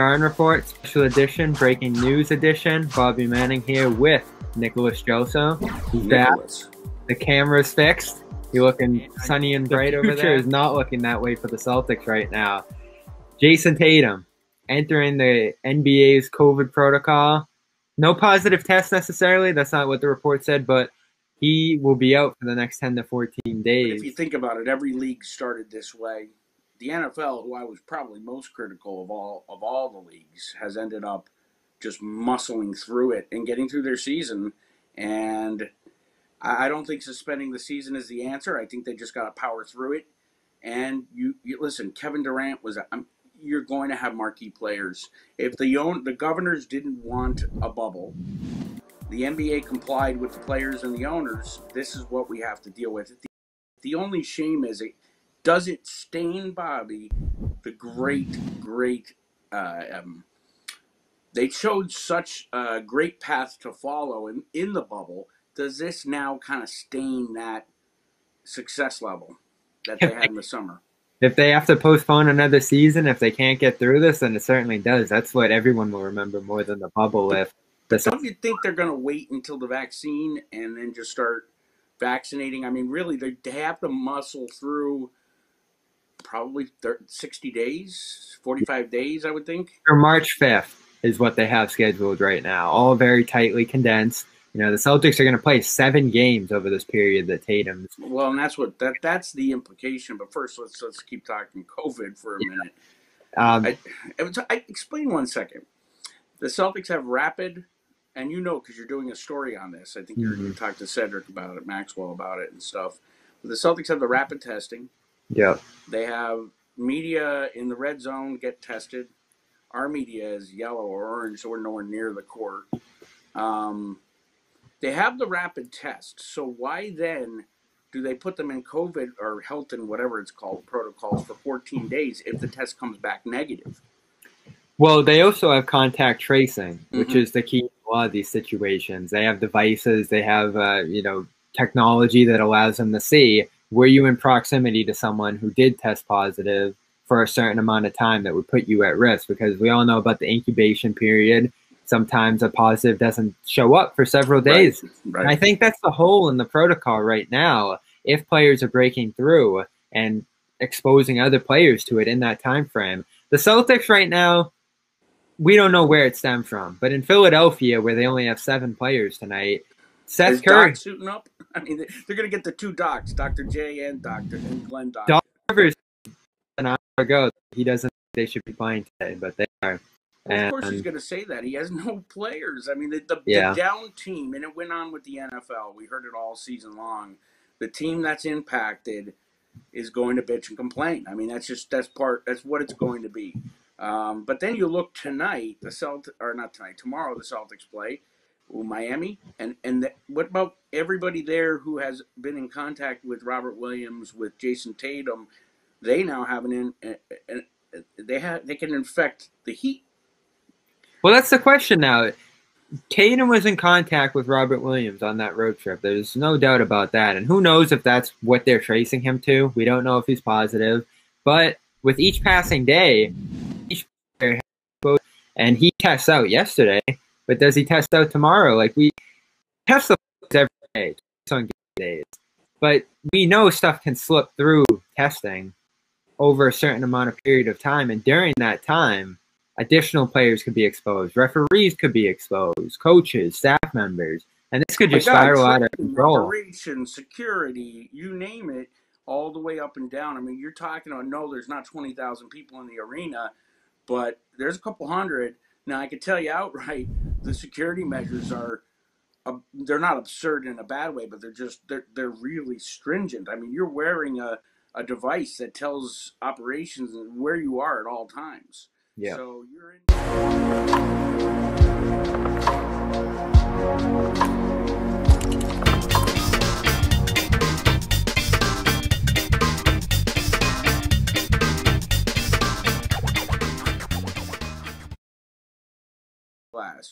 Yarn Report, special edition, breaking news edition. Bobby Manning here with Nicholas Gelso. He's back. The camera's fixed. You're looking sunny and bright over there. The future is not looking that way for the Celtics right now. Jayson Tatum entering the NBA's COVID protocol. No positive test necessarily. That's not what the report said, but he will be out for the next 10 to 14 days. But if you think about it, every league started this way. The NFL, who I was probably most critical of all the leagues, has ended up just muscling through it and getting through their season. And I don't think suspending the season is the answer. I think they just got to power through it. And you listen, Kevin Durant was. You're going to have marquee players. If the governors didn't want a bubble, the NBA complied with the players and the owners. This is what we have to deal with. The only shame is it doesn't stain, Bobby, the great. They showed such a great path to follow in the bubble. Does this now kind of stain that success level that they had in the summer? If they have to postpone another season, if they can't get through this, then it certainly does. That's what everyone will remember more than the bubble. Don't you think they're going to wait until the vaccine and then just start vaccinating? I mean, really, they have to muscle through probably 60 days, 45 days, I would think. For March 5th is what they have scheduled right now, all very tightly condensed. You know, the Celtics are going to play 7 games over this period that Tatum's. Well, and that's the implication. But first, let's keep talking COVID for a minute. I explain 1 second. The Celtics have rapid, and because you're doing a story on this. I think you're going to talk to Cedric about it, Maxwell about it, and stuff. But the Celtics have the rapid testing. Yeah. They have media in the red zone get tested. Our media is yellow or orange, so we're nowhere near the court. They have the rapid test, so why then do they put them in COVID or health and whatever it's called protocols for 14 days if the test comes back negative? Well, they also have contact tracing, which is the key in a lot of these situations. They have devices, they have technology that allows them to see, were you in proximity to someone who did test positive for a certain amount of time that would put you at risk, because we all know about the incubation period. Sometimes a positive doesn't show up for several days. Right. And I think that's the hole in the protocol right now. If players are breaking through and exposing other players to it in that time frame. The Celtics right now, we don't know where it stemmed from. But in Philadelphia, where they only have 7 players tonight, Seth Curry Doc suiting up. I mean, they're going to get the 2 docs, Dr. J and Glenn Doc. Doc Rivers an hour ago, he doesn't think they should be playing today, but they are. Well, of course he's going to say that. He has no players. I mean, the down team, and it went on with the NFL. We heard it all season long. The team that's impacted is going to bitch and complain. I mean, that's what it's going to be. But then you look tonight, tomorrow the Celtics play Miami, and what about everybody there who has been in contact with Robert Williams, with Jayson Tatum? They now have they can infect the Heat. Well, that's the question now. Tatum was in contact with Robert Williams on that road trip. There's no doubt about that. And who knows if that's what they're tracing him to. We don't know if he's positive. But with each passing day, and he tests out yesterday, but does he test out tomorrow? Like, we test the every day, on days. But we know stuff can slip through testing over a certain amount of period of time. And during that time, additional players could be exposed. Referees could be exposed. Coaches, staff members. And this could just spiral out of control. Operation, security, you name it, all the way up and down. I mean, you're talking about, no, there's not 20,000 people in the arena, but there's a couple hundred. Now, I can tell you outright, the security measures they're not absurd in a bad way, but they're really stringent. I mean, you're wearing a device that tells operations where you are at all times. Yeah. So you're in.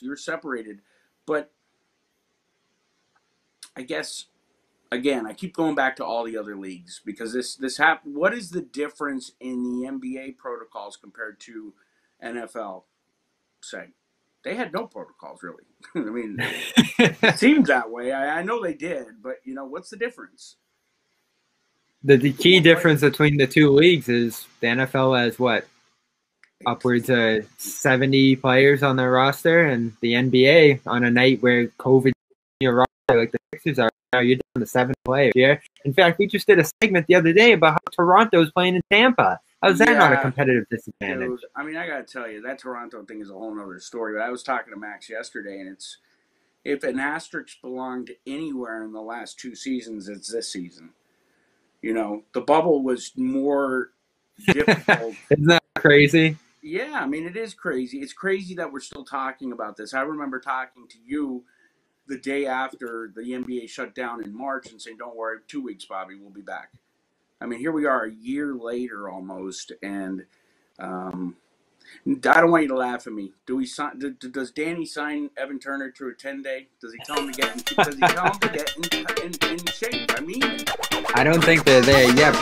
You're separated, but I guess again, I keep going back to all the other leagues because this happened. What is the difference in the NBA protocols compared to NFL? say. They had no protocols, really. I mean, it seemed that way. I know they did, but, what's the difference? The key difference between the two leagues is the NFL has what? Upwards of 70 players on their roster, and the NBA on a night where COVID your roster like the Sixers are now, you're down to 7 players here. In fact, we just did a segment the other day about how Toronto's playing in Tampa. How's that not a competitive disadvantage? Dude, I mean, I gotta tell you, that Toronto thing is a whole other story. But I was talking to Max yesterday, and it's if an asterisk belonged anywhere in the last 2 seasons, it's this season. The bubble was more difficult. Isn't that crazy? Yeah, I mean, it is crazy. It's crazy that we're still talking about this. I remember talking to you the day after the NBA shut down in March and saying, don't worry, 2 weeks, Bobby, we'll be back. I mean, here we are a year later almost, and I don't want you to laugh at me. Does Danny sign Evan Turner to a 10-day? Does he tell him to get in shape? I mean, I don't think they're there yet.